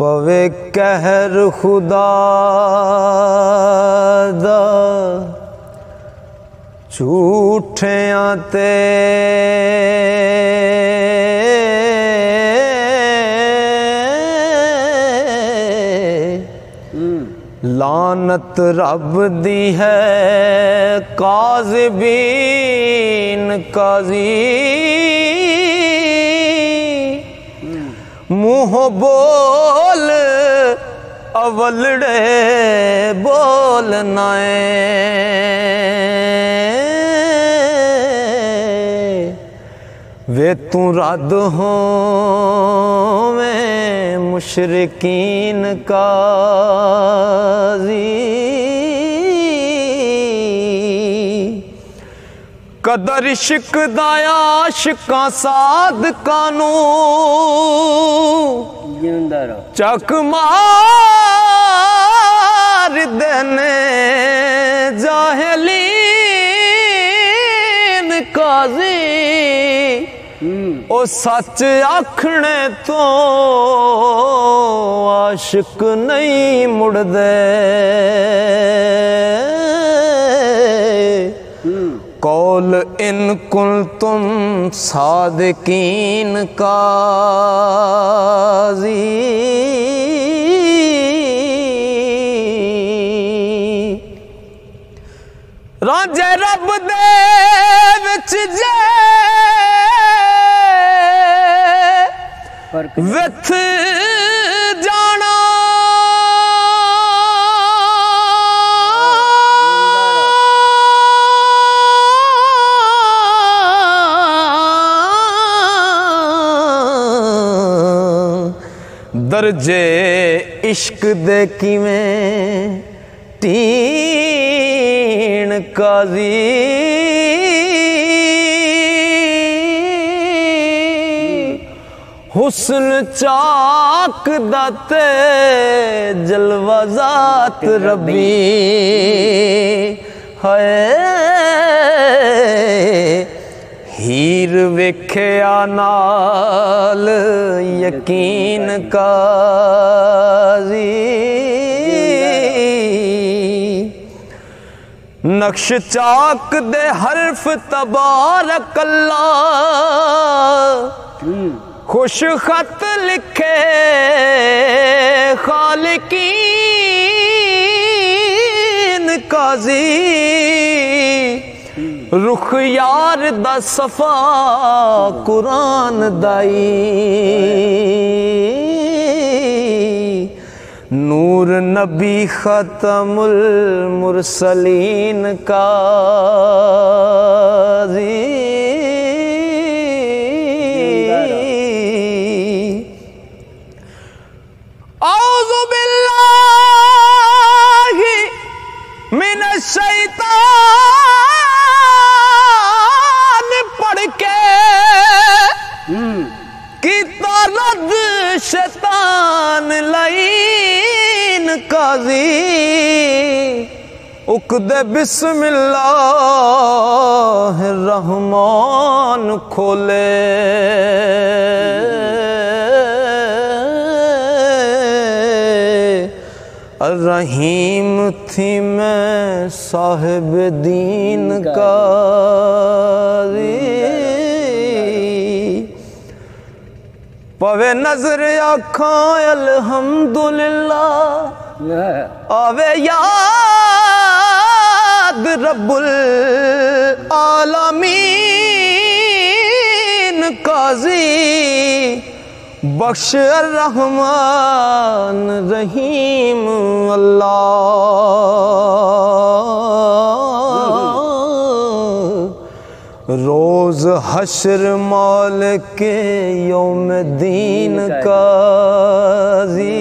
पवे कहर खुदा दा झूठियां ते लानत रब दी है काज़िबीन काज़ी मुँह बोल अवलड़े बोल नाए वे तू रद हो में मुशरिकीन काज़ी कदर इश्क दा आशिकां सादकां नूं चक मार देने जाहिलीन काज़ी ओ सच आखने तो आशिक नहीं मुड़दे कौल इन कुल तुम सादिकीन काज़ी रांझे रब दे विच जे विथ जाना दर्जे इश्क दे किवें तीन काज़ी हुस्न चाक दाते जलवा ज़ात रबी है हीर वेख्या नाल यकीन काज़ी नक्श चाक दे हर्फ तबारक अल्लाह खुश खत लिखे खालिकीन काज़ी रुख यार दा सफा कुरान दाई नूर नबी खतमुल मुरसलीन काज़ी औज़ु बिल्लाहि मिनश शैतान पढ़ के कीता रद शैतान लईन काज़ी उकदे बिस्मिल्लाहिर्रहमान खोले रहीम थी मैं साहिब दीन काज़ी पवे नजर आखां अल्हम्दुलिल्लाह आवे याद रब्बुल आलमीन काज़ी बख्श रहमान रहीम अल्लाह रोज हश्र मालिक यौम दीन काज़ी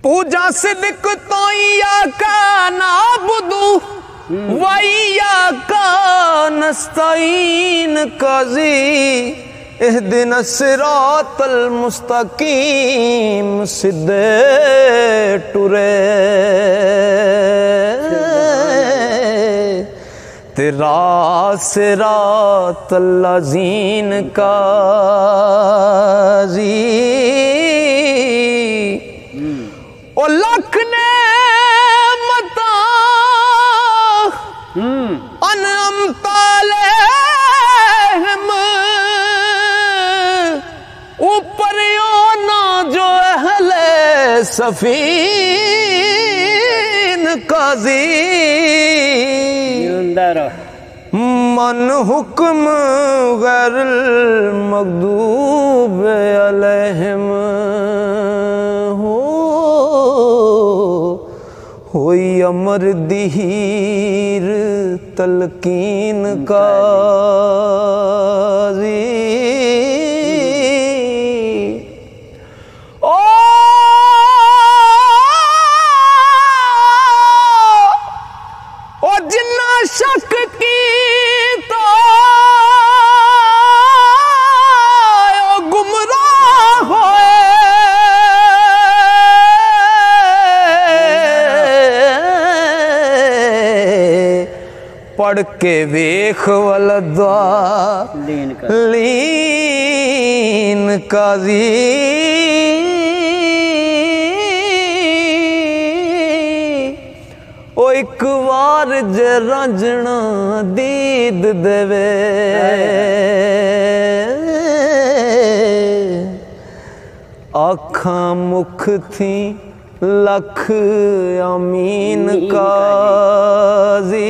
पूजा सिद्क तो या का नाबुदू वैया का नस्तईन काज़ी इहदिना सिरातल मुस्तकीम सिद्धे टुरे तेरा सिरातल लज़ीन काज़ी ओ लख ने मता अनअमताले ऊपर ना जो अहले सफीन काजी मन हुक्म गैरुल मगदूब अलैहिम होई अमर दीर तलकीन काजी ओ जिन्ना शक की तो गुमराह होए पढ़ के वेख वलदा लीन काजी ओ एक बार जे रंजना दीद देवे आखा मुख थी लख अमीन काजी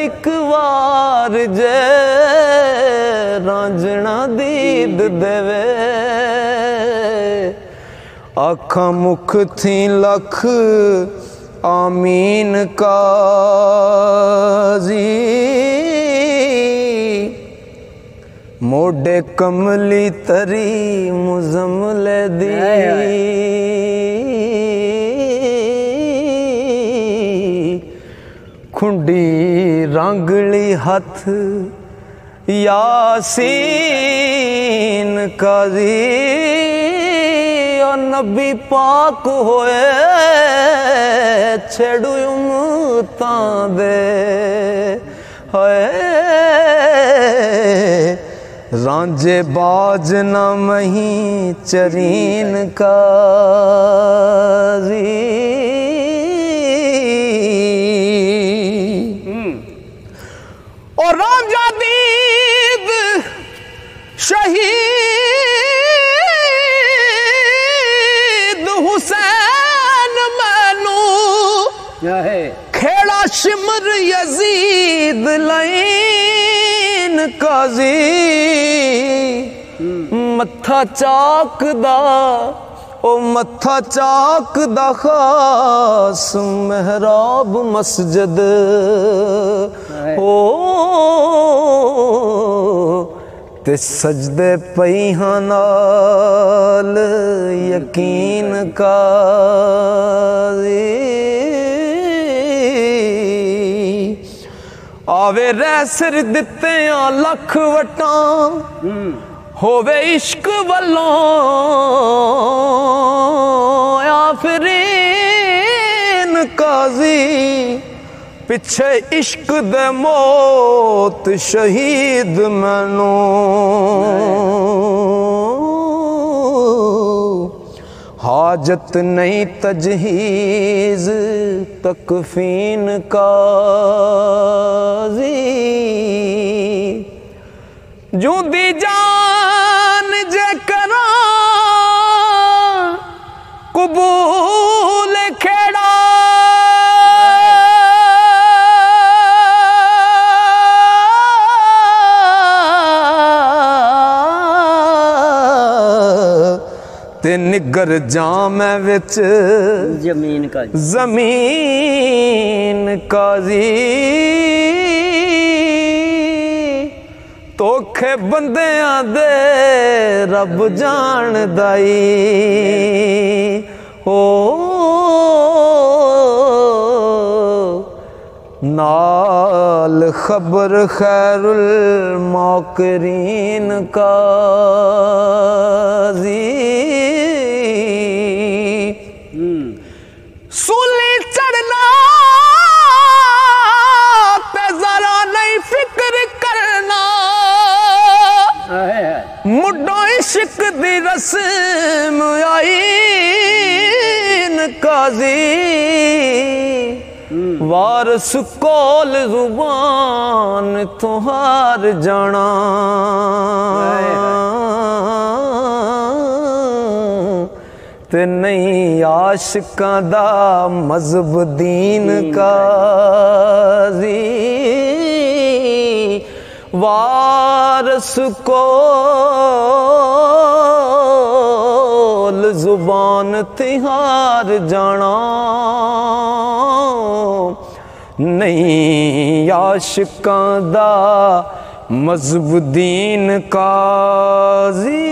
एक बार जे रंजना दीद देवे आखा मुख थी लख आमीन काजी मोडे कमली तरी मुजमल दी खुंडी रंगली हथ यासीन काजी नबी पाक होए छेड़ू उम्मतां दे होए रांझे बाज न मही चरीन काजी और रांझा दीद शहीद हुसैन मैनू खेड़ा शिमर यजीद लाइन काजी मत्था चाकदा ओ मत्था चाकदा खास मेहराब मस्जिद ओ ते सजदे पईहां नाल यकीन काजी आवे रह सिर दिते लख वटां होवे इश्क वल्लों आफरीन काजी पिछे इश्क दे मौत शहीद मैनू हाजत नहीं तजहीज तकफीन काजी जूदी जान जे करा कबूल खेड़ा ते निगर जाम विच जमीन काजी तोखे बंदियां दे रब जान दाई हो नाल खबर खैरुल मौकरीन काजी सूली चढ़ना ते जरा इश्क दी रस्म आई न काजी वारस कोल जुबान तो हार जाना ते नहीं आशिकां दा मजहब दीन काजी वारस कोल जुबान तिहार जाना नहीं आशिकां दा मजहब दीन काजी।